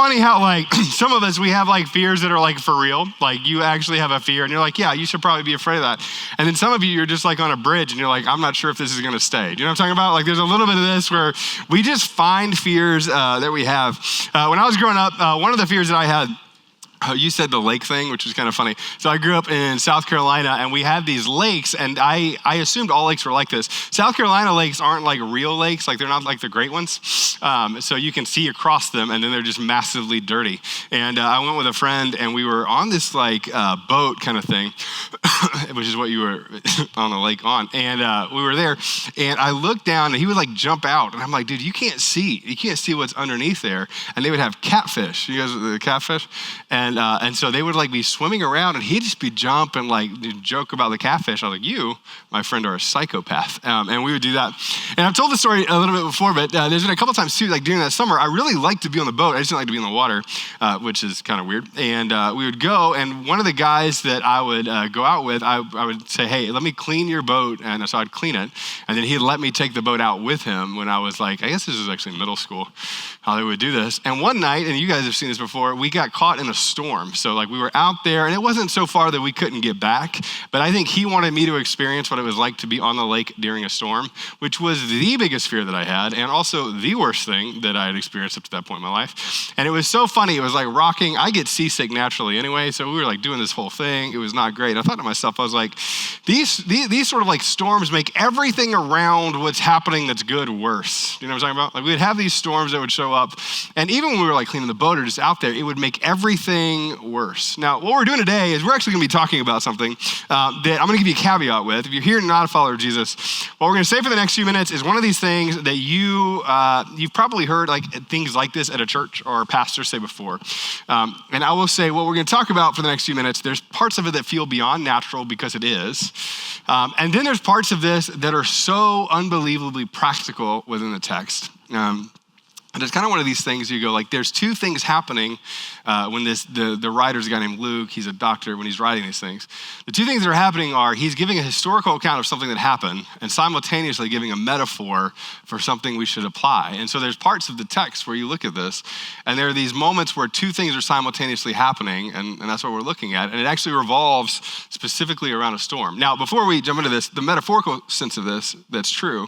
funny how like some of us, we have like fears that are like for real. Like you actually have a fear and you're like, yeah, you should probably be afraid of that. And then some of you, you're just like on a bridge and you're like, I'm not sure if this is going to stay. Do you know what I'm talking about? Like there's a little bit of this where we just find fears that we have. When I was growing up, one of the fears that I had, you said the lake thing, which was kind of funny. So I grew up in South Carolina, and we had these lakes, and I assumed all lakes were like this. South Carolina lakes aren't like real lakes, like they're not like the great ones. So you can see across them, and then they're just massively dirty. And I went with a friend, and we were on this like boat kind of thing, which is what you were on the lake on. And we were there, and I looked down, and he would like jump out, and I'm like, dude, you can't see what's underneath there. And they would have catfish. You guys, the catfish, and so they would like be swimming around, and he'd just be jumping, like joke about the catfish. I was like, you, my friend, are a psychopath. And we would do that. And I've told the story a little bit before, but there's been a couple times too, like during that summer, I really liked to be on the boat. I just didn't like to be in the water, which is kind of weird. And we would go, and one of the guys that I would go out with, I would say, hey, let me clean your boat. And so I'd clean it. And then he'd let me take the boat out with him when I was like, I guess this was actually middle school, how they would do this. And one night, and you guys have seen this before, we got caught in a storm. So like we were out there, and it wasn't so far that we couldn't get back, but I think he wanted me to experience what it was like to be on the lake during a storm, which was the biggest fear that I had, and also the worst thing that I had experienced up to that point in my life. And it was so funny. It was like rocking. I get seasick naturally anyway, so we were like doing this whole thing. It was not great. I thought to myself, I was like, these sort of like storms make everything around what's happening that's good worse. You know what I'm talking about? Like we'd have these storms that would show up, and even when we were like cleaning the boat or just out there, it would make everything worse. Now, what we're doing today is we're actually going to be talking about something that I'm going to give you a caveat with. If you're here and not a follower of Jesus, what we're going to say for the next few minutes is one of these things that you've probably heard like things like this at a church or a pastor say before. And I will say what we're going to talk about for the next few minutes, there's parts of it that feel beyond natural because it is. And then there's parts of this that are so unbelievably practical within the text. And it's kind of one of these things you go like, there's two things happening when the writer's a guy named Luke, he's a doctor, when he's writing these things. The two things that are happening are he's giving a historical account of something that happened and simultaneously giving a metaphor for something we should apply. And so there's parts of the text where you look at this and there are these moments where two things are simultaneously happening, and that's what we're looking at. And it actually revolves specifically around a storm. Now, before we jump into this, the metaphorical sense of this that's true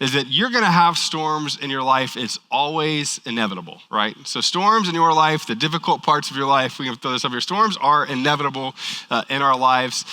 is that you're gonna have storms in your life. It's always inevitable, right? So storms in your life, the difficult parts of your life, we can throw this up here, storms are inevitable in our lives.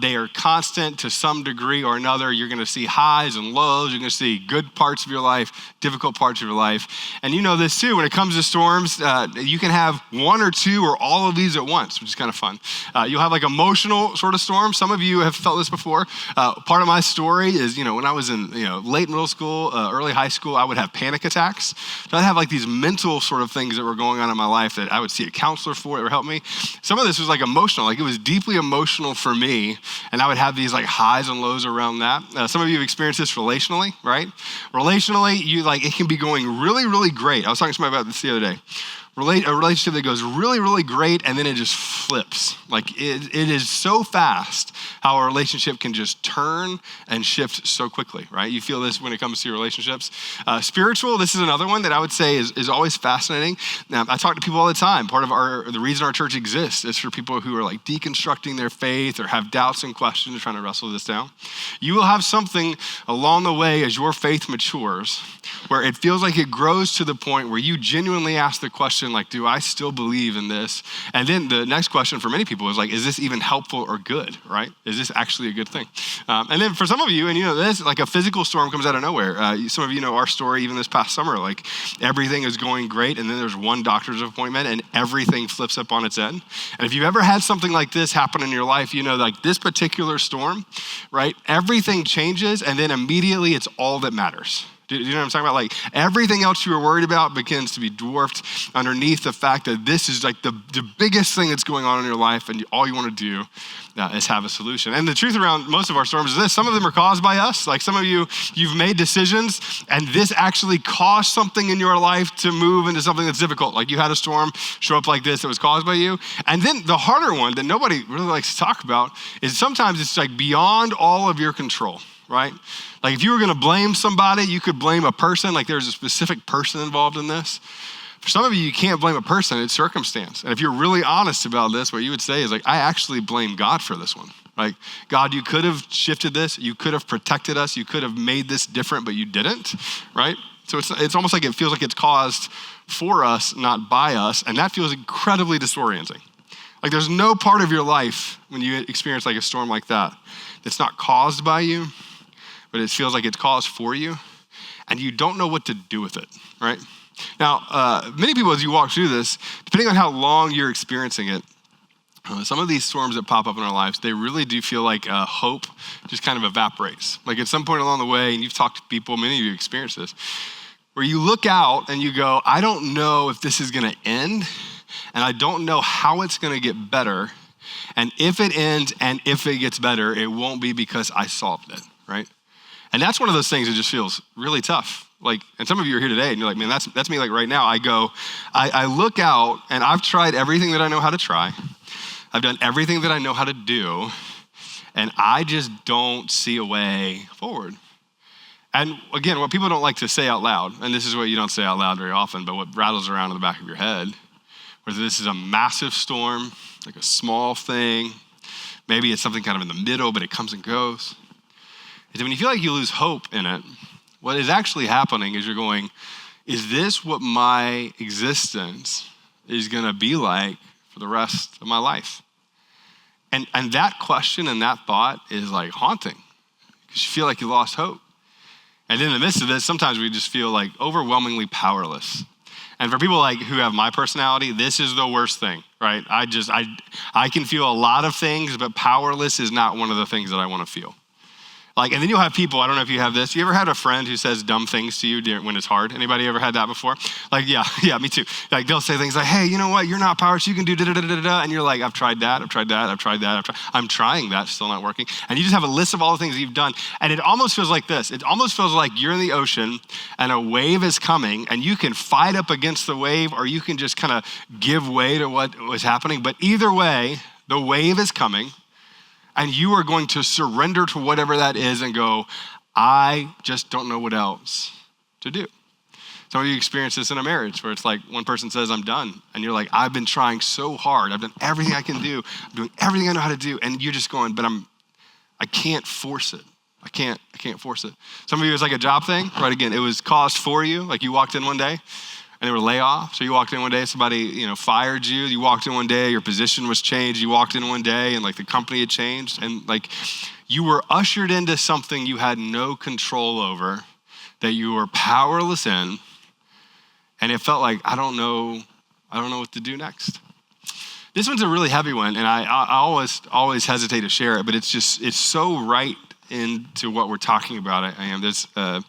They are constant to some degree or another. You're gonna see highs and lows. You're gonna see good parts of your life, difficult parts of your life. And you know this too, when it comes to storms, you can have one or two or all of these at once, which is kind of fun. You'll have like emotional sort of storms. Some of you have felt this before. Part of my story is, when I was in late middle school, early high school, I would have panic attacks. So I'd have like these mental sort of things that were going on in my life that I would see a counselor for. It would help me. Some of this was like emotional, like it was deeply emotional for me. And I would have these like highs and lows around that. Some of you have experienced this relationally, right? Relationally, it can be going really, really great. I was talking to somebody about this the other day. A relationship that goes really, really great, and then it just flips. Like it is so fast how a relationship can just turn and shift so quickly, right? You feel this when it comes to your relationships. Spiritual, this is another one that I would say is always fascinating. Now, I talk to people all the time. Part of the reason our church exists is for people who are like deconstructing their faith or have doubts and questions, trying to wrestle this down. You will have something along the way as your faith matures where it feels like it grows to the point where you genuinely ask the question, like, do I still believe in this? And then the next question for many people is like, is this even helpful or good, right? Is this actually a good thing? And then for some of you, and this, like a physical storm comes out of nowhere. Some of you know our story even this past summer, like everything is going great and then there's one doctor's appointment and everything flips up on its end. And if you've ever had something like this happen in your life, like this particular storm, right? Everything changes and then immediately it's all that matters. Do you know what I'm talking about? Like everything else you were worried about begins to be dwarfed underneath the fact that this is like the biggest thing that's going on in your life and all you want to do is have a solution. And the truth around most of our storms is this. Some of them are caused by us. Like some of you've made decisions and this actually caused something in your life to move into something that's difficult. Like you had a storm show up like this that was caused by you. And then the harder one that nobody really likes to talk about is sometimes it's like beyond all of your control. Right? Like if you were gonna blame somebody, you could blame a person, like there's a specific person involved in this. For some of you, you can't blame a person, it's circumstance. And if you're really honest about this, what you would say is like, I actually blame God for this one. Like, God, you could have shifted this, you could have protected us, you could have made this different, but you didn't, right? So it's almost like it feels like it's caused for us, not by us, and that feels incredibly disorienting. Like there's no part of your life when you experience like a storm like that that's not caused by you, but it feels like it's caused for you, and you don't know what to do with it, right? Now, many people, as you walk through this, depending on how long you're experiencing it, some of these storms that pop up in our lives, they really do feel like hope just kind of evaporates. Like at some point along the way, and you've talked to people, many of you experience this, where you look out and you go, I don't know if this is gonna end, and I don't know how it's gonna get better, and if it ends and if it gets better, it won't be because I solved it, right? And that's one of those things that just feels really tough. Like, and some of you are here today and you're like, man, that's me. Like right now, I look out and I've tried everything that I know how to try. I've done everything that I know how to do, and I just don't see a way forward. And again, what people don't like to say out loud, and this is what you don't say out loud very often, but what rattles around in the back of your head, whether this is a massive storm, like a small thing, maybe it's something kind of in the middle, but it comes and goes, is when you feel like you lose hope in it, what is actually happening is you're going, is this what my existence is gonna be like for the rest of my life? And that question and that thought is like haunting because you feel like you lost hope. And in the midst of this, sometimes we just feel like overwhelmingly powerless. And for people like who have my personality, this is the worst thing, right? I can feel a lot of things, but powerless is not one of the things that I wanna feel. Like, and then you'll have people, I don't know if you have this. You ever had a friend who says dumb things to you when it's hard? Anybody ever had that before? Like, yeah, me too. Like they'll say things like, hey, you know what? You're not powerless. You can do da-da-da-da-da. And you're like, I'm trying that. I'm trying that, still not working. And you just have a list of all the things that you've done. And it almost feels like this. It almost feels like you're in the ocean and a wave is coming and you can fight up against the wave or you can just kind of give way to what was happening. But either way, the wave is coming. And you are going to surrender to whatever that is and go, I just don't know what else to do. Some of you experience this in a marriage where it's like one person says, I'm done. And you're like, I've been trying so hard. I've done everything I can do. I'm doing everything I know how to do. And you're just going, but I can't force it. I can't force it. Some of you, it's like a job thing, right? Again, it was caused for you. Like you walked in one day and there were layoffs. So you walked in one day, somebody, fired you. You walked in one day, your position was changed. You walked in one day and like the company had changed. And like you were ushered into something you had no control over, that you were powerless in. And it felt like, I don't know what to do next. This one's a really heavy one. And I always hesitate to share it, but it's so right into what we're talking about. There's a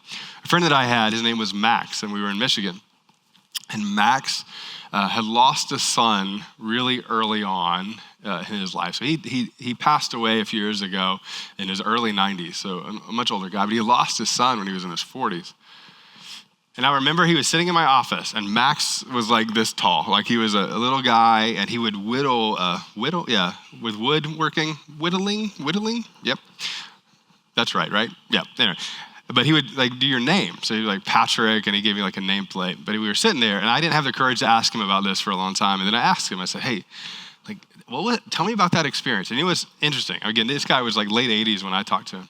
friend that I had, his name was Max, and we were in Michigan. And Max had lost a son really early on in his life. So he passed away a few years ago in his early 90s, so a much older guy, but he lost his son when he was in his 40s. And I remember he was sitting in my office, and Max was like this tall. Like he was a little guy, and he would whittle, with woodworking, whittling, yep. That's right? Yep, anyway. But he would like do your name. So he'd be like Patrick, and he gave me like a nameplate. But we were sitting there, and I didn't have the courage to ask him about this for a long time. And then I asked him, I said, hey, like, tell me about that experience. And it was interesting. Again, this guy was like late 80s when I talked to him.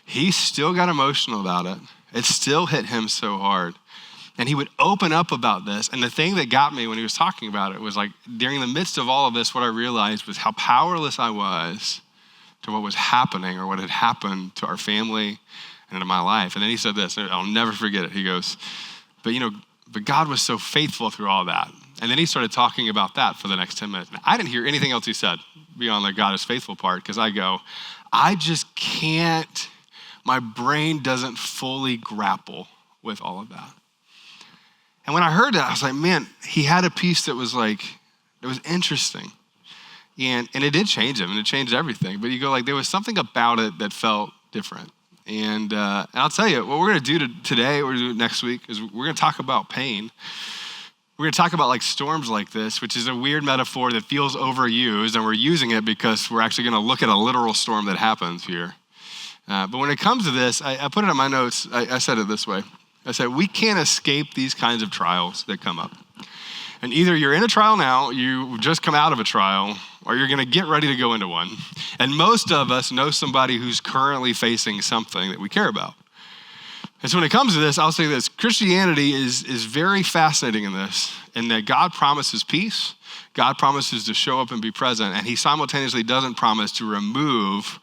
He still got emotional about it. It still hit him so hard. And he would open up about this. And the thing that got me when he was talking about it was like, during the midst of all of this, what I realized was how powerless I was to what was happening or what had happened to our family and into my life. And then he said this, and I'll never forget it. He goes, but God was so faithful through all that. And then he started talking about that for the next 10 minutes. Now, I didn't hear anything else he said beyond the God is faithful part, because I just can't, my brain doesn't fully grapple with all of that. And when I heard that, I was like, man, he had a piece that was like, it was interesting. And it did change him, and it changed everything. But you go like, there was something about it that felt different. And I'll tell you, what we're gonna do today, we're gonna do next week, is we're gonna talk about pain. We're gonna talk about like storms like this, which is a weird metaphor that feels overused, and we're using it because we're actually gonna look at a literal storm that happens here. But when it comes to this, I put it in my notes, I said it this way. I said, we can't escape these kinds of trials that come up. And either you're in a trial now, you just come out of a trial, or you're going to get ready to go into one. And most of us know somebody who's currently facing something that we care about. And so when it comes to this, I'll say this: Christianity is very fascinating in this, in that God promises peace, God promises to show up and be present, and he simultaneously doesn't promise to remove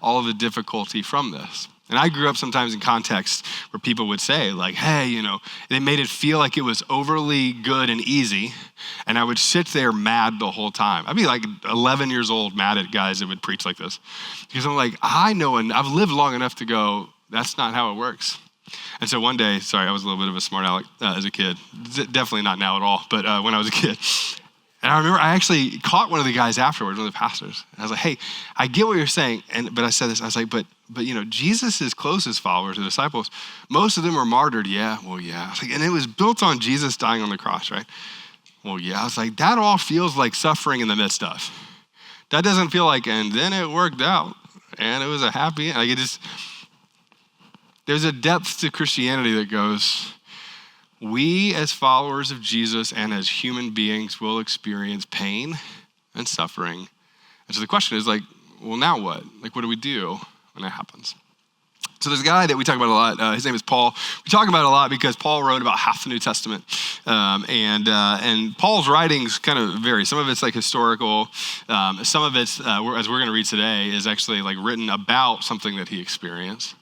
all of the difficulty from this. And I grew up sometimes in contexts where people would say like, hey, they made it feel like it was overly good and easy. And I would sit there mad the whole time. I'd be like 11 years old, mad at guys that would preach like this. Because I'm like, I know, and I've lived long enough to go, that's not how it works. And so one day, sorry, I was a little bit of a smart aleck as a kid. Definitely not now at all, but when I was a kid. And I remember I actually caught one of the guys afterwards, one of the pastors. And I was like, hey, I get what you're saying. But I said this, I was like, but Jesus' closest followers, the disciples, most of them were martyred. Yeah, well, yeah. I was like, and it was built on Jesus dying on the cross, right? Well, yeah. I was like, that all feels like suffering in the midst of. That doesn't feel like, and then it worked out, and it was a happy, like there's a depth to Christianity that goes, we as followers of Jesus and as human beings will experience pain and suffering. And so the question is like, well, now what? Like, what do we do when that happens? So there's a guy that we talk about a lot. His name is Paul. We talk about it a lot because Paul wrote about half the New Testament. And Paul's writings kind of vary. Some of it's like historical. Some of it's, as we're going to read today, is actually like written about something that he experienced.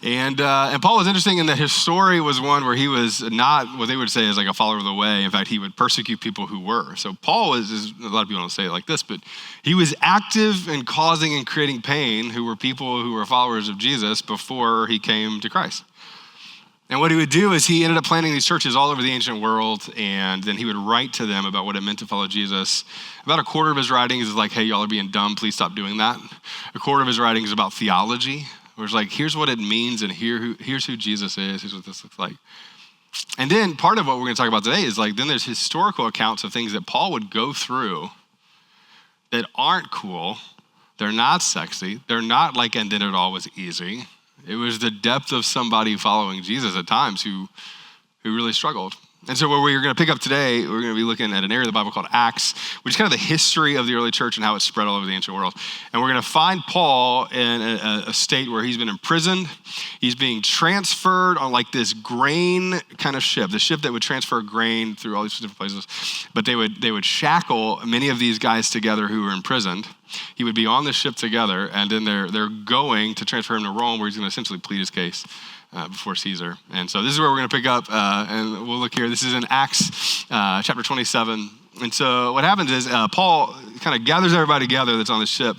And Paul was interesting in that his story was one where he was not what they would say is like a follower of the way. In fact, he would persecute people who were. So Paul was, a lot of people don't say it like this, but he was active in causing and creating pain who were people who were followers of Jesus before he came to Christ. And what he would do is he ended up planting these churches all over the ancient world, and then he would write to them about what it meant to follow Jesus. About a quarter of his writings is like, hey, y'all are being dumb, please stop doing that. A quarter of his writings is about theology, where it's like, here's what it means, and here's who Jesus is, here's what this looks like. And then part of what we're going to talk about today is like, then there's historical accounts of things that Paul would go through that aren't cool, they're not sexy, they're not like, and then it all was easy. It was the depth of somebody following Jesus at times who really struggled. And so where we're going to pick up today, we're going to be looking at an area of the Bible called Acts, which is kind of the history of the early church and how it spread all over the ancient world. And we're going to find Paul in a state where he's been imprisoned. He's being transferred on like this grain kind of ship, the ship that would transfer grain through all these different places. But they would shackle many of these guys together who were imprisoned. He would be on the ship together, and then they're going to transfer him to Rome, where he's going to essentially plead his case before Caesar. And so this is where we're going to pick up, and we'll look here. This is in Acts chapter 27. And so what happens is Paul kind of gathers everybody together that's on the ship.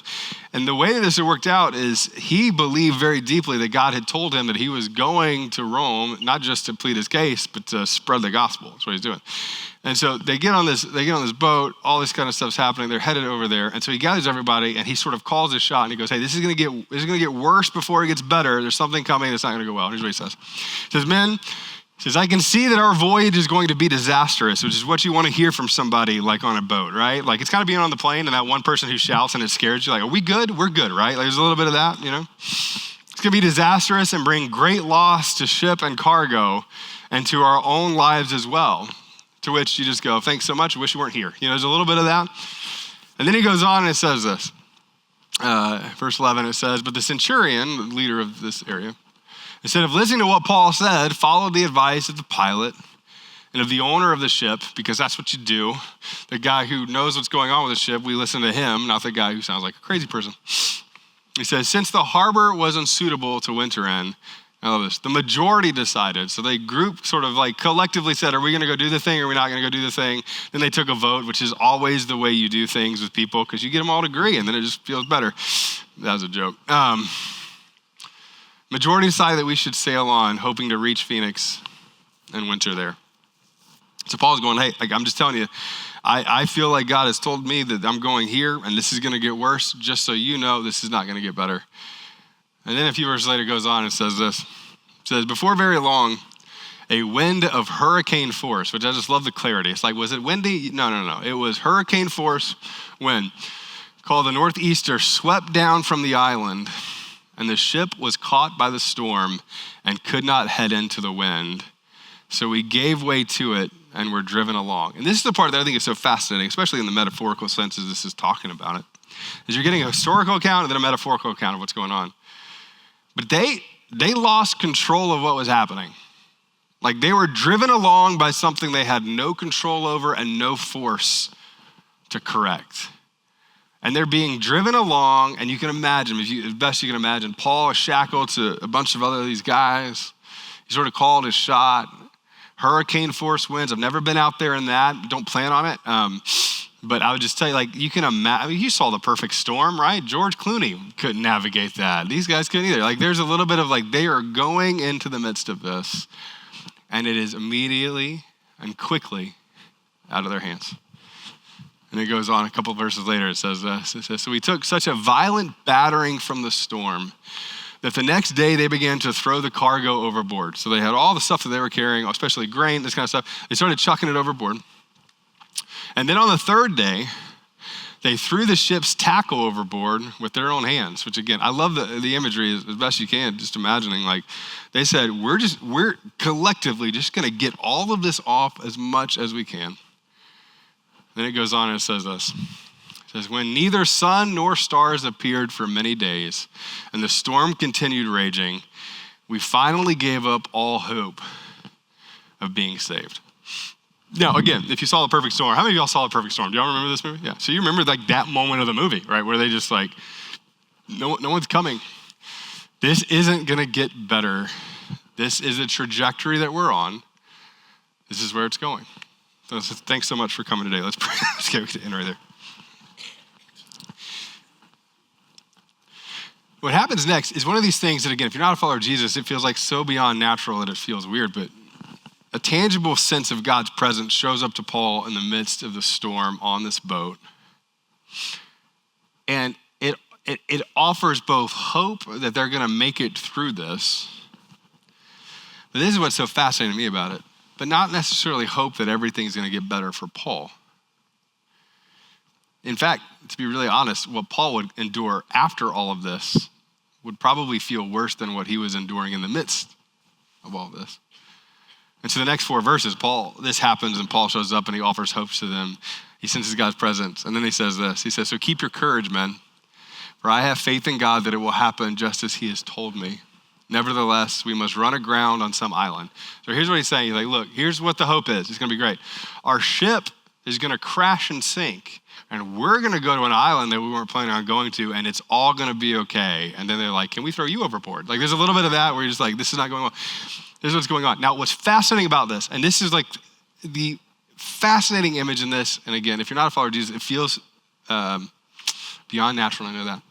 And the way that this had worked out is he believed very deeply that God had told him that he was going to Rome, not just to plead his case, but to spread the gospel. That's what he's doing. And so they get on this boat, all this kind of stuff's happening, they're headed over there. And so he gathers everybody and he sort of calls his shot and he goes, hey, this is gonna get worse before it gets better. There's something coming that's not gonna go well. Here's what he says. He says, men, I can see that our voyage is going to be disastrous, which is what you want to hear from somebody like on a boat, right? Like it's kind of being on the plane and that one person who shouts and it scares you, like, are we good? We're good, right? Like there's a little bit of that, It's gonna be disastrous and bring great loss to ship and cargo and to our own lives as well. To which you just go, thanks so much, wish you weren't here. There's a little bit of that. And then he goes on and it says this. Verse 11, it says, but the centurion, the leader of this area, instead of listening to what Paul said, followed the advice of the pilot and of the owner of the ship, because that's what you do. The guy who knows what's going on with the ship, we listen to him, not the guy who sounds like a crazy person. He says, since the harbor was unsuitable to winter in, I love this. The majority decided. So they grouped, sort of like collectively said, are we going to go do the thing or are we not going to go do the thing? Then they took a vote, which is always the way you do things with people because you get them all to agree and then it just feels better. That was a joke. Majority decided that we should sail on, hoping to reach Phoenix and winter there. So Paul's going, hey, I'm just telling you, I feel like God has told me that I'm going here and this is going to get worse. Just so you know, this is not going to get better. And then a few verses later it goes on and says this. It says, before very long, a wind of hurricane force, which I just love the clarity. It's like, was it windy? No. It was hurricane force wind called the northeaster swept down from the island, and the ship was caught by the storm and could not head into the wind. So we gave way to it and we're driven along. And this is the part that I think is so fascinating, especially in the metaphorical sense as this is talking about it, is you're getting a historical account and then a metaphorical account of what's going on. But they lost control of what was happening. Like they were driven along by something they had no control over and no force to correct. And they're being driven along, and you can imagine, as best you can imagine, Paul is shackled to a bunch of other these guys. He sort of called his shot. Hurricane force winds. I've never been out there in that. Don't plan on it. But I would just tell you, like, you can imagine, I mean, you saw The Perfect Storm, right? George Clooney couldn't navigate that. These guys couldn't either. Like, there's a little bit of like, they are going into the midst of this, and it is immediately and quickly out of their hands. And it goes on a couple of verses later. It says, so we took such a violent battering from the storm that the next day they began to throw the cargo overboard. So they had all the stuff that they were carrying, especially grain, this kind of stuff. They started chucking it overboard. And then on the third day, they threw the ship's tackle overboard with their own hands, which again, I love the imagery as best you can, just imagining like they said, we're collectively just gonna get all of this off as much as we can. Then it goes on and it says this. It says, when neither sun nor stars appeared for many days and the storm continued raging, we finally gave up all hope of being saved. Now, again, if you saw The Perfect Storm, how many of y'all saw The Perfect Storm? Do y'all remember this movie? Yeah. So you remember like that moment of the movie, right? Where they just like, no one's coming. This isn't gonna get better. This is a trajectory that we're on. This is where it's going. So thanks so much for coming today. Let's pray. Let's get to end right there. What happens next is one of these things that, again, if you're not a follower of Jesus, it feels like so beyond natural that it feels weird, but a tangible sense of God's presence shows up to Paul in the midst of the storm on this boat. And it offers both hope that they're gonna make it through this. But this is what's so fascinating to me about it. But not necessarily hope that everything's gonna get better for Paul. In fact, to be really honest, what Paul would endure after all of this would probably feel worse than what he was enduring in the midst of all of this. And so the next 4 verses, this happens and Paul shows up and he offers hope to them. He senses God's presence. And then he says this, he says, so keep your courage, men, for I have faith in God that it will happen just as he has told me. Nevertheless, we must run aground on some island. So here's what he's saying. He's like, look, here's what the hope is. It's gonna be great. Our ship is gonna crash and sink, and we're gonna go to an island that we weren't planning on going to, and it's all gonna be okay. And then they're like, can we throw you overboard? Like there's a little bit of that where you're just like, this is not going well. This is what's going on. Now, what's fascinating about this, and this is like the fascinating image in this, and again, if you're not a follower of Jesus, it feels beyond natural, I know that.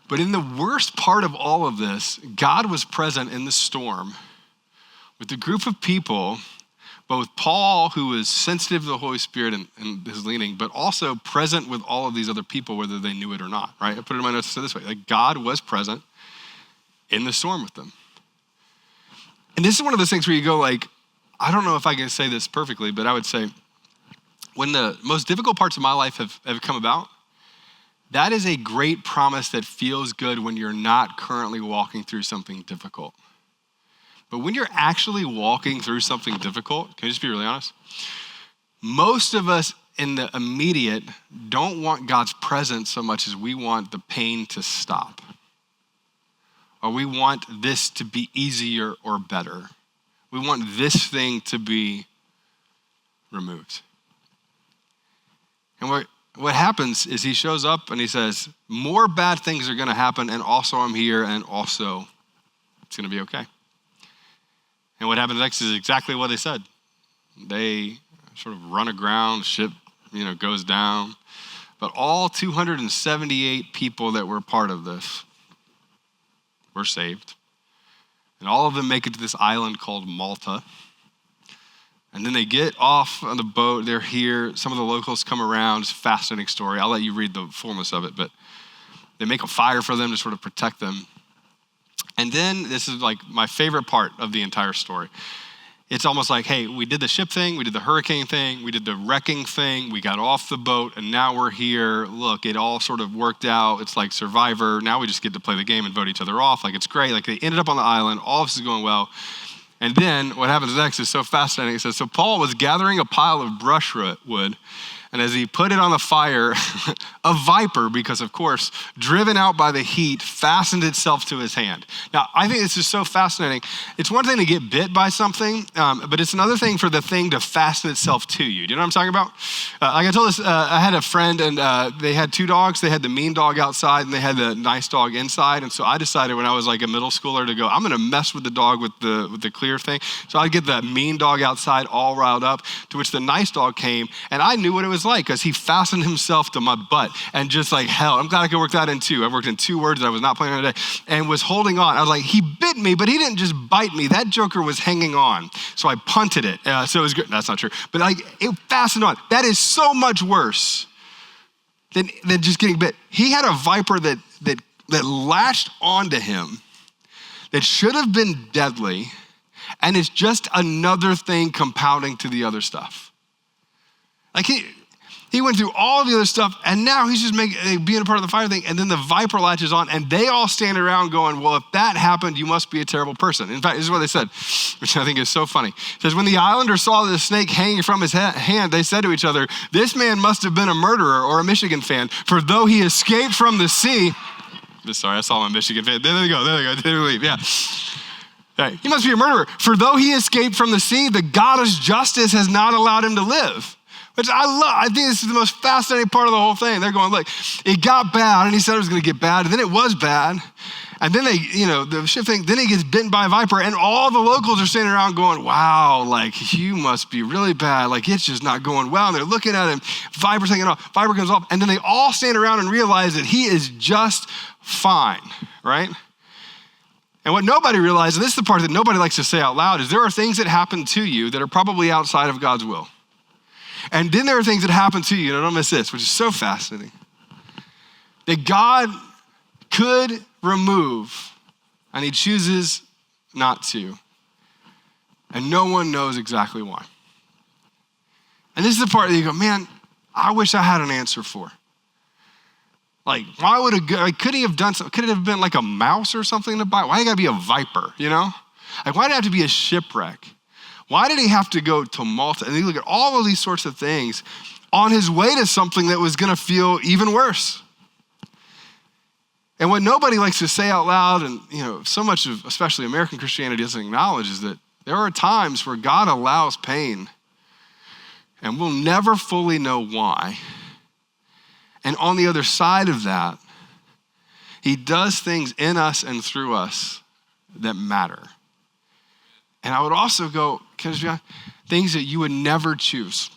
But in the worst part of all of this, God was present in the storm with a group of people, both Paul, who was sensitive to the Holy Spirit and his leaning, but also present with all of these other people, whether they knew it or not, right? I put it in my notes this way, like God was present in the storm with them. And this is one of those things where you go like, I don't know if I can say this perfectly, but I would say when the most difficult parts of my life have come about, that is a great promise that feels good when you're not currently walking through something difficult. But when you're actually walking through something difficult, can I just be really honest? Most of us in the immediate don't want God's presence so much as we want the pain to stop. Or we want this to be easier or better. We want this thing to be removed. And what happens is he shows up and he says, more bad things are gonna happen, and also I'm here, and also it's gonna be okay. And what happens next is exactly what they said. They sort of run aground, the ship goes down. But all 278 people that were part of this were saved. And all of them make it to this island called Malta. And then they get off on the boat, they're here, some of the locals come around, it's a fascinating story. I'll let you read the fullness of it, but they make a fire for them to sort of protect them. And then this is like my favorite part of the entire story. It's almost like, hey, we did the ship thing, we did the hurricane thing, we did the wrecking thing, we got off the boat, and now we're here. Look, it all sort of worked out. It's like Survivor. Now we just get to play the game and vote each other off. Like, it's great. Like, they ended up on the island. All of this is going well. And then what happens next is so fascinating. It says, so Paul was gathering a pile of brushwood, and as he put it on the fire, a viper, because of course, driven out by the heat, fastened itself to his hand. Now, I think this is so fascinating. It's one thing to get bit by something, but it's another thing for the thing to fasten itself to you. Do you know what I'm talking about? Like I told this, I had a friend, and they had two dogs. They had the mean dog outside, and they had the nice dog inside. And so I decided when I was like a middle schooler to go, I'm going to mess with the dog with the clear thing. So I'd get the mean dog outside all riled up, to which the nice dog came, and I knew what it was like because he fastened himself to my butt and just like hell. I'm glad I could work that in two. I worked in 2 words that I was not planning on today and was holding on. I was like, he bit me, but he didn't just bite me. That joker was hanging on. So I punted it. So it was good. That's not true. But like it fastened on. That is so much worse than just getting bit. He had a viper that latched onto him that should have been deadly. And it's just another thing compounding to the other stuff. Like he went through all the other stuff, and now he's just being a part of the fire thing, and then the viper latches on, and they all stand around going, well, if that happened, you must be a terrible person. In fact, this is what they said, which I think is so funny. It says, when the islanders saw the snake hanging from his hand, they said to each other, this man must have been a murderer or a Michigan fan, for though he escaped from the sea, sorry, I saw my Michigan fan. There they go, they leave, yeah. Right. He must be a murderer, for though he escaped from the sea, the goddess justice has not allowed him to live. Which I love. I think this is the most fascinating part of the whole thing. They're going, look, it got bad, and he said it was going to get bad, and then it was bad. And then the ship thing, then he gets bitten by a viper, and all the locals are standing around going, wow, like, you must be really bad. Like, it's just not going well. And they're looking at him, viper's hanging off, viper comes off, and then they all stand around and realize that he is just fine, right? And what nobody realizes, and this is the part that nobody likes to say out loud, is there are things that happen to you that are probably outside of God's will. And then there are things that happen to you, and don't miss this, which is so fascinating, that God could remove, and he chooses not to. And no one knows exactly why. And this is the part that you go, man, I wish I had an answer for. Like, why would could he have done something? Could it have been like a mouse or something to bite? Why you gotta be a viper, you know? Like, why did it have to be a shipwreck? Why did he have to go to Malta? And you look at all of these sorts of things on his way to something that was gonna feel even worse. And what nobody likes to say out loud, and so much of especially American Christianity doesn't acknowledge, is that there are times where God allows pain and we'll never fully know why. And on the other side of that, he does things in us and through us that matter. And I would also go, things that you would never choose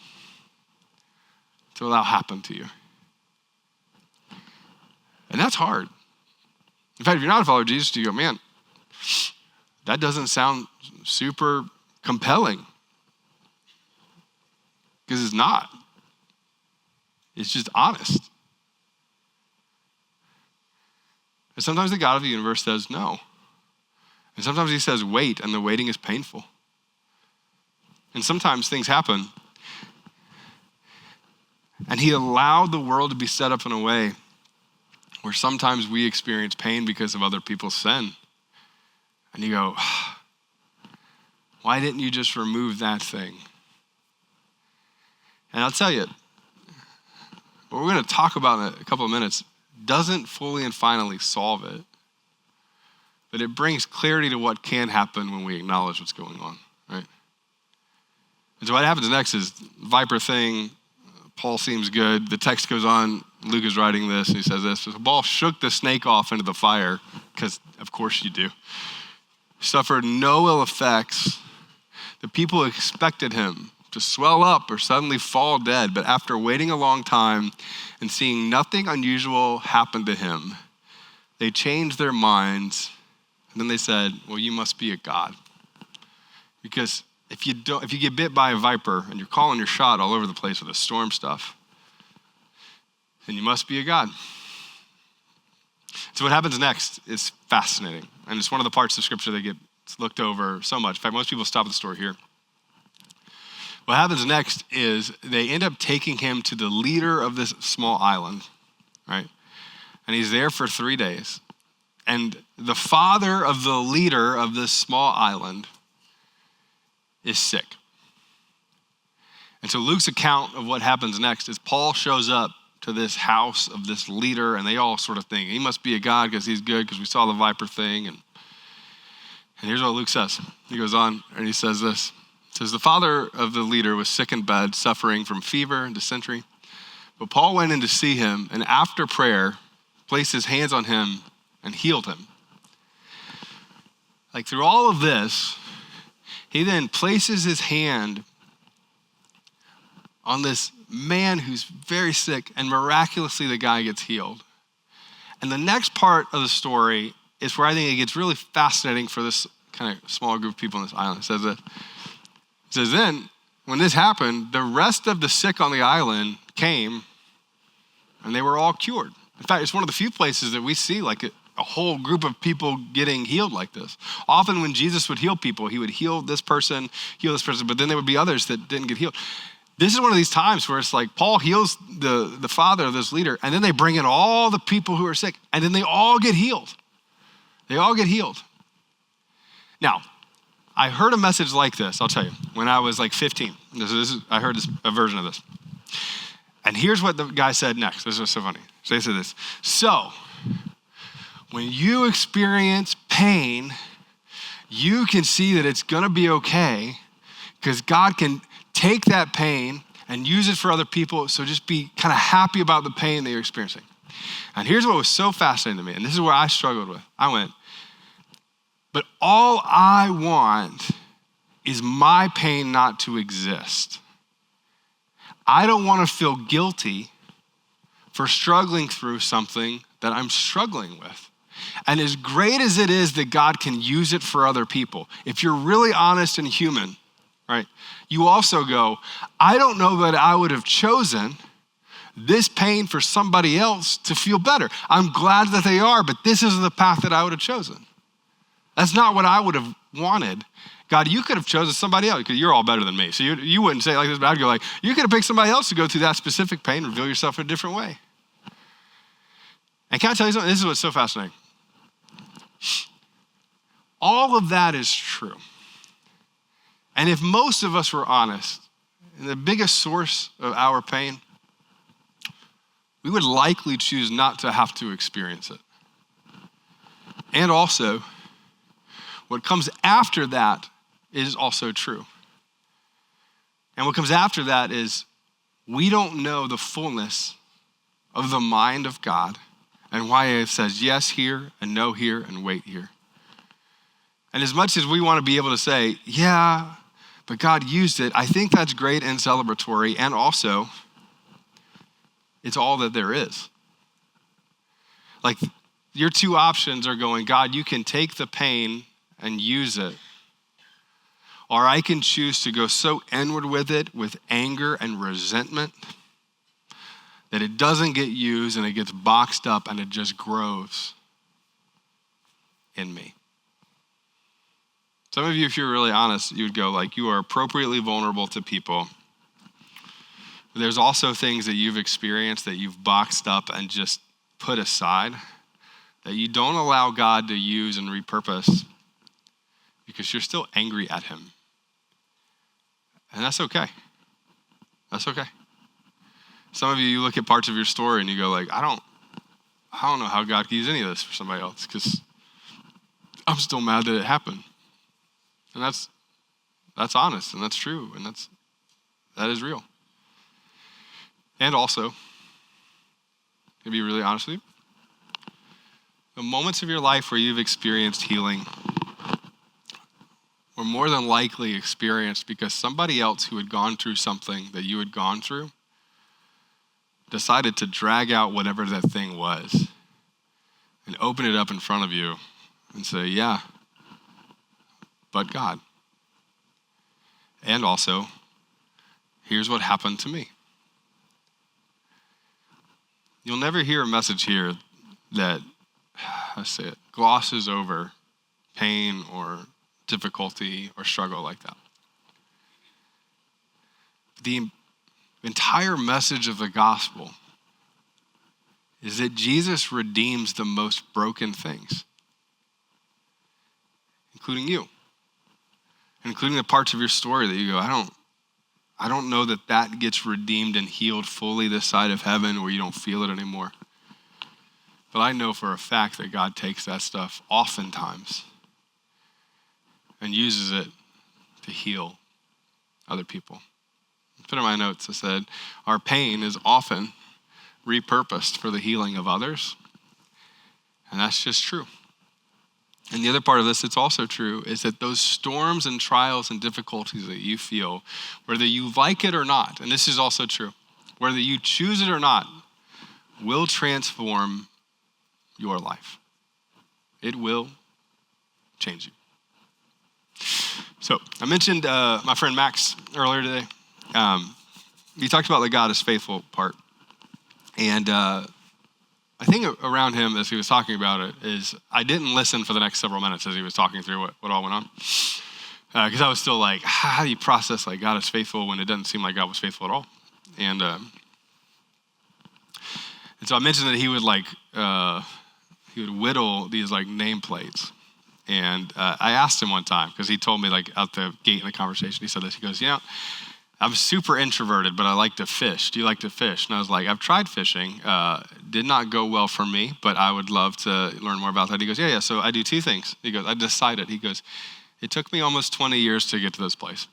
to allow happen to you. And that's hard. In fact, if you're not a follower of Jesus, you go, man, that doesn't sound super compelling. Because it's not. It's just honest. And sometimes the God of the universe says no. And sometimes he says wait, and the waiting is painful. And sometimes things happen. And he allowed the world to be set up in a way where sometimes we experience pain because of other people's sin. And you go, why didn't you just remove that thing? And I'll tell you, what we're going to talk about in a couple of minutes doesn't fully and finally solve it, but it brings clarity to what can happen when we acknowledge what's going on, right? And so what happens next is viper thing. Paul seems good. The text goes on. Luke is writing this, and he says this. Paul shook the snake off into the fire, because of course you do. Suffered no ill effects. The people expected him to swell up or suddenly fall dead, but after waiting a long time and seeing nothing unusual happen to him, they changed their minds, and then they said, well, you must be a god. Because if you get bit by a viper and you're calling your shot all over the place with the storm stuff, then you must be a god. So what happens next is fascinating, and it's one of the parts of scripture that gets looked over so much. In fact, most people stop at the story here. What happens next is they end up taking him to the leader of this small island, right? And he's there for 3 days. And the father of the leader of this small island is sick. And so Luke's account of what happens next is Paul shows up to this house of this leader, and they all sort of think, he must be a god because he's good, because we saw the viper thing. And here's what Luke says. He goes on, and he says this. It says, the father of the leader was sick in bed, suffering from fever and dysentery. But Paul went in to see him, and after prayer, placed his hands on him and healed him. Like through all of this, he then places his hand on this man who's very sick, and miraculously the guy gets healed. And the next part of the story is where I think it gets really fascinating for this kind of small group of people on this island. It says that, then, when this happened, the rest of the sick on the island came, and they were all cured. In fact, it's one of the few places that we see like a whole group of people getting healed like this. Often when Jesus would heal people, he would heal this person, but then there would be others that didn't get healed. This is one of these times where it's like Paul heals the father of this leader, and then they bring in all the people who are sick, and then they all get healed. They all get healed. Now, I heard a message like this, I'll tell you, when I was like 15. I heard a version of this. And here's what the guy said next. This was so funny. So he said this. So, when you experience pain, you can see that it's gonna be okay, because God can take that pain and use it for other people. So just be kind of happy about the pain that you're experiencing. And here's what was so fascinating to me, and this is where I struggled with. I went, but all I want is my pain not to exist. I don't want to feel guilty for struggling through something that I'm struggling with. And as great as it is that God can use it for other people, if you're really honest and human, right, you also go, I don't know that I would have chosen this pain for somebody else to feel better. I'm glad that they are, but this isn't the path that I would have chosen. That's not what I would have wanted. God, you could have chosen somebody else, because you're all better than me. So you wouldn't say it like this, but I'd go like, you could have picked somebody else to go through that specific pain and reveal yourself in a different way. And can I tell you something? This is what's so fascinating. All of that is true. And if most of us were honest, the biggest source of our pain, we would likely choose not to have to experience it. And also, what comes after that is also true. And what comes after that is we don't know the fullness of the mind of God and why it says yes here and no here and wait here. And as much as we want to be able to say, yeah, but God used it, I think that's great and celebratory, and also it's all that there is. Like your two options are going, God, you can take the pain and use it, or I can choose to go so inward with it with anger and resentment that it doesn't get used and it gets boxed up and it just grows in me. Some of you, if you're really honest, you would go like, you are appropriately vulnerable to people. There's also things that you've experienced that you've boxed up and just put aside that you don't allow God to use and repurpose because you're still angry at him. And that's okay. That's okay. Some of you look at parts of your story and you go like, I don't know how God can use any of this for somebody else because I'm still mad that it happened. And that's honest and that's true and that is real. And also, to be really honest with you, the moments of your life where you've experienced healing were more than likely experienced because somebody else who had gone through something that you had gone through decided to drag out whatever that thing was and open it up in front of you and say, yeah, but God. And also, here's what happened to me. You'll never hear a message here that, let's say it, glosses over pain or difficulty or struggle like that. The entire message of the gospel is that Jesus redeems the most broken things, including you. including the parts of your story that you go, I don't know that that gets redeemed and healed fully this side of heaven where you don't feel it anymore. But I know for a fact that God takes that stuff oftentimes and uses it to heal other people. Put in my notes, I said, our pain is often repurposed for the healing of others. And that's just true. And the other part of this that's also true is that those storms and trials and difficulties that you feel, whether you like it or not, and this is also true, whether you choose it or not, will transform your life. It will change you. So I mentioned my friend Max earlier today. He talked about the God is faithful part. And I think around him as he was talking about it is I didn't listen for the next several minutes as he was talking through what all went on. Because I was still like, how do you process like God is faithful when it doesn't seem like God was faithful at all? And so I mentioned that he would whittle these like nameplates. And I asked him one time, because he told me like out the gate in the conversation, he said this, he goes, I'm super introverted, but I like to fish. Do you like to fish? And I was like, I've tried fishing. Did not go well for me, but I would love to learn more about that. He goes, yeah. So I do two things. He goes, I decided. He goes, it took me almost 20 years to get to this place.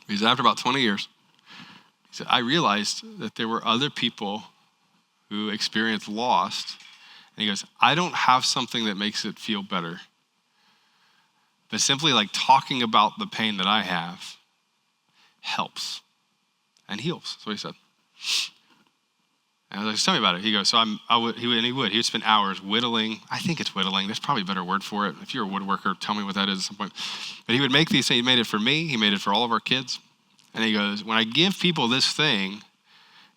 He said, after about 20 years, he said, I realized that there were other people who experienced loss. And he goes, I don't have something that makes it feel better. But simply like talking about the pain that I have helps and heals. That's what he said. And I was like, tell me about it. He goes, he would spend hours whittling. I think it's whittling. There's probably a better word for it. If you're a woodworker, tell me what that is at some point. But he would make these things. He made it for me. He made it for all of our kids. And he goes, when I give people this thing,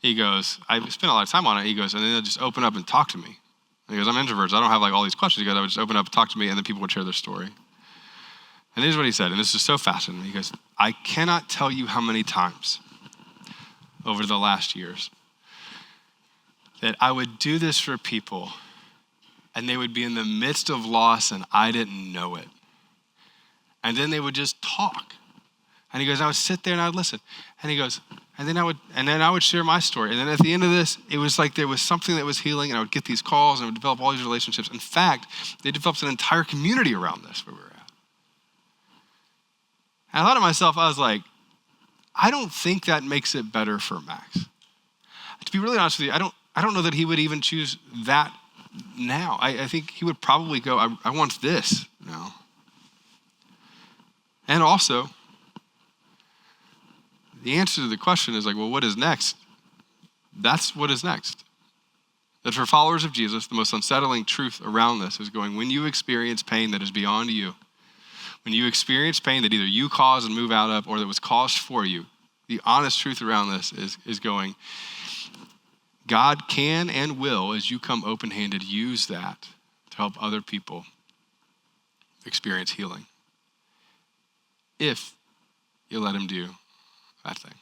he goes, I spend a lot of time on it. He goes, and then they'll just open up and talk to me. And he goes, I'm an introvert, so I don't have like all these questions. He goes, I would just open up and talk to me, and then people would share their story. And this is what he said, and this is so fascinating. He goes, I cannot tell you how many times over the last years that I would do this for people, and they would be in the midst of loss, and I didn't know it. And then they would just talk. And he goes, I would sit there and I would listen. And he goes, and then I would share my story. And then at the end of this, it was like there was something that was healing, and I would get these calls, and I would develop all these relationships. In fact, they developed an entire community around this where we were at. And I thought to myself, I was like, I don't think that makes it better for Max. To be really honest with you, I don't know that he would even choose that now. I think he would probably go, I want this now. And also, the answer to the question is like, well, what is next? That's what is next. That for followers of Jesus, the most unsettling truth around this is going, when you experience pain that is beyond you, when you experience pain that either you caused and move out of or that was caused for you, the honest truth around this is going, God can and will, as you come open-handed, use that to help other people experience healing. If you let him do that thing.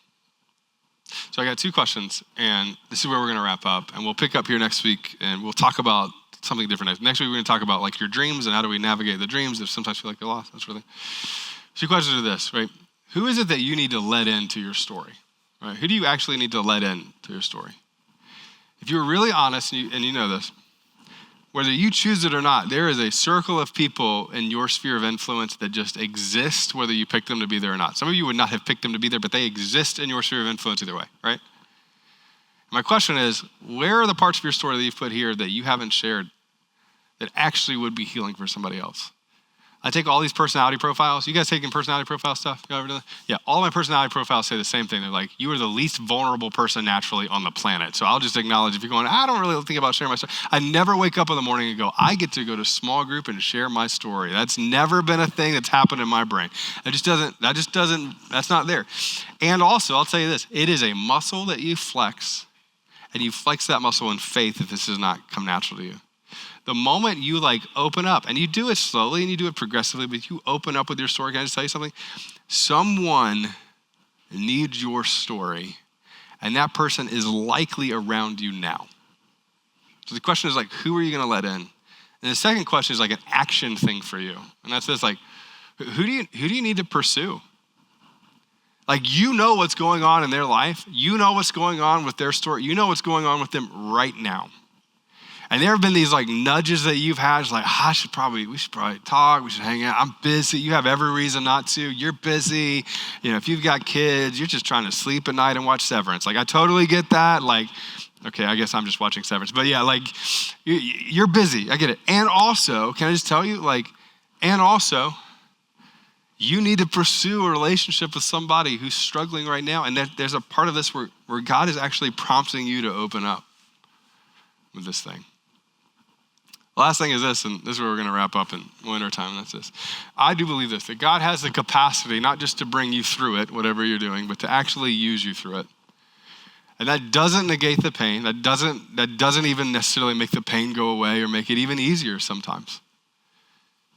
So I got two questions, and this is where we're going to wrap up, and we'll pick up here next week, and we'll talk about something different. Next week, we're going to talk about like your dreams and how do we navigate the dreams if sometimes you feel like they're lost, that sort of thing. Two questions are this, right? Who is it that you need to let into your story, right? Who do you actually need to let in to your story? If you're really honest, and you know this, whether you choose it or not, there is a circle of people in your sphere of influence that just exist, whether you pick them to be there or not. Some of you would not have picked them to be there, but they exist in your sphere of influence either way, right? My question is, where are the parts of your story that you've put here that you haven't shared that actually would be healing for somebody else? I take all these personality profiles. You guys taking personality profile stuff? You ever do that? Yeah, all my personality profiles say the same thing. They're like, you are the least vulnerable person naturally on the planet. So I'll just acknowledge if you're going, I don't really think about sharing my story. I never wake up in the morning and go, I get to go to small group and share my story. That's never been a thing that's happened in my brain. That's not there. And also, I'll tell you this, it is a muscle that you flex, and you flex that muscle in faith if this does not come natural to you. The moment you like open up, and you do it slowly and you do it progressively, but you open up with your story, can I just tell you something? Someone needs your story, and that person is likely around you now. So the question is like, who are you gonna let in? And the second question is like an action thing for you. And that's this, like, Who do you need to pursue? Like, you know what's going on in their life. You know what's going on with their story. You know what's going on with them right now. And there have been these like nudges that you've had. It's like, we should probably talk. We should hang out. I'm busy. You have every reason not to. You're busy. If you've got kids, you're just trying to sleep at night and watch Severance. Like, I totally get that. Like, okay, I guess I'm just watching Severance. But yeah, like, you're busy. I get it. And also, can I just tell you, you need to pursue a relationship with somebody who's struggling right now. And there's a part of this where God is actually prompting you to open up with this thing. The last thing is this, and this is where we're going to wrap up in winter time, and that's this. I do believe this, that God has the capacity not just to bring you through it, whatever you're doing, but to actually use you through it. And that doesn't negate the pain. That doesn't even necessarily make the pain go away or make it even easier sometimes.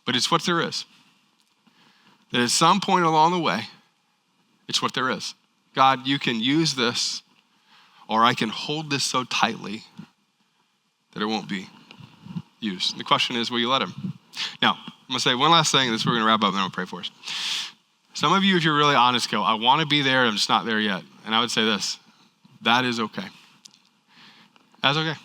But it's what there is. That at some point along the way, it's what there is. God, you can use this, or I can hold this so tightly that it won't be used. The question is, will you let him? Now, I'm going to say one last thing, and this we're going to wrap up, and then I'll pray for us. Some of you, if you're really honest, go, I want to be there, I'm just not there yet. And I would say this, that is okay. That's okay.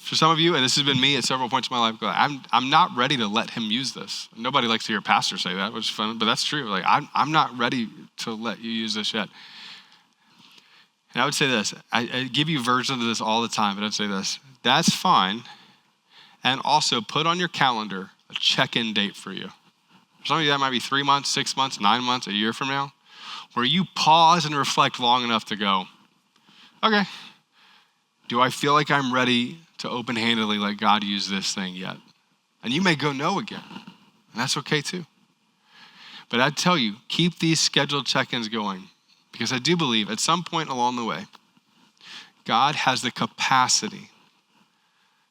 For some of you, and this has been me at several points in my life, I'm not ready to let him use this. Nobody likes to hear a pastor say that, which is fun, but that's true. Like, I'm not ready to let you use this yet. And I would say this, I give you versions of this all the time, but I'd say this, that's fine. And also put on your calendar a check-in date for you. For some of you, that might be 3 months, 6 months, 9 months, a year from now, where you pause and reflect long enough to go, okay, do I feel like I'm ready to open-handedly let God use this thing yet? And you may go no again, and that's okay too. But I'd tell you, keep these scheduled check-ins going, because I do believe at some point along the way, God has the capacity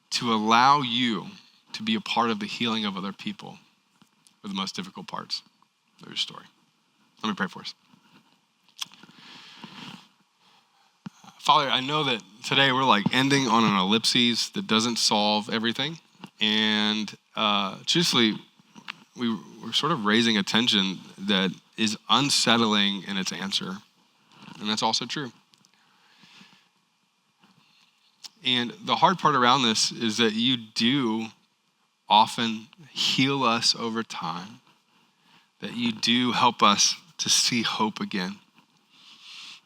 to allow you to be a part of the healing of other people with the most difficult parts of your story. Let me pray for us. Father, I know that today we're like ending on an ellipses that doesn't solve everything. And truthfully, we're sort of raising a tension that is unsettling in its answer. And that's also true. And the hard part around this is that you do often heal us over time, that you do help us to see hope again.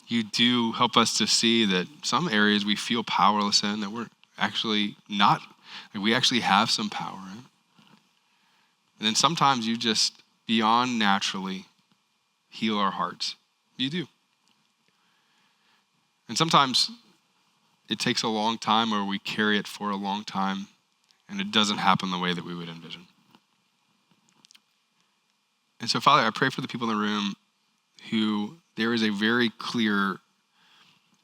You do help us to see that some areas we feel powerless in, that we're actually not, like we actually have some power in. And then sometimes you just beyond naturally heal our hearts. You do. And sometimes it takes a long time, or we carry it for a long time, and it doesn't happen the way that we would envision. And so, Father, I pray for the people in the room who there is a very clear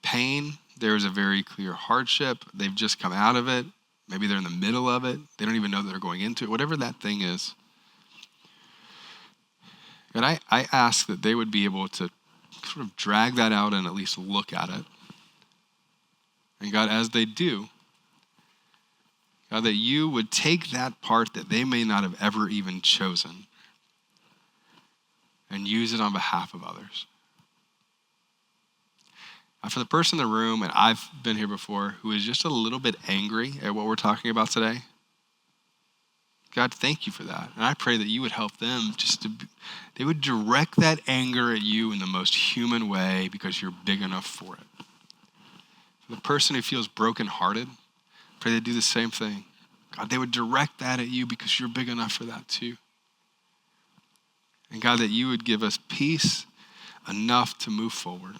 pain, there is a very clear hardship, they've just come out of it, maybe they're in the middle of it, they don't even know that they're going into it, whatever that thing is. And I ask that they would be able to sort of drag that out and at least look at it. And God, as they do, God, that you would take that part that they may not have ever even chosen and use it on behalf of others. And for the person in the room, and I've been here before, who is just a little bit angry at what we're talking about today, God, thank you for that. And I pray that you would help them they would direct that anger at you in the most human way because you're big enough for it. For the person who feels brokenhearted, pray they do the same thing. God, they would direct that at you because you're big enough for that too. And God, that you would give us peace enough to move forward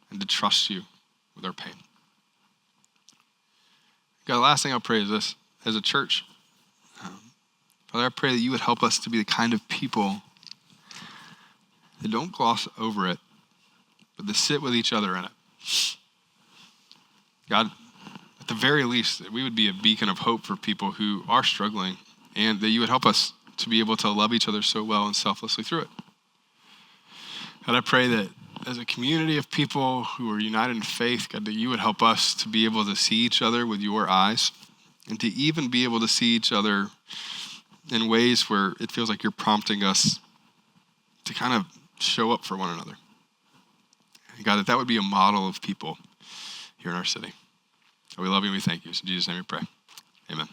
and to trust you with our pain. God, the last thing I'll pray is this. As a church, Father, I pray that you would help us to be the kind of people that don't gloss over it, but to sit with each other in it. God, at the very least, that we would be a beacon of hope for people who are struggling, and that you would help us to be able to love each other so well and selflessly through it. God, I pray that as a community of people who are united in faith, God, that you would help us to be able to see each other with your eyes, and to even be able to see each other in ways where it feels like you're prompting us to kind of show up for one another. God, that would be a model of people here in our city. We love you and we thank you. So in Jesus' name we pray. Amen.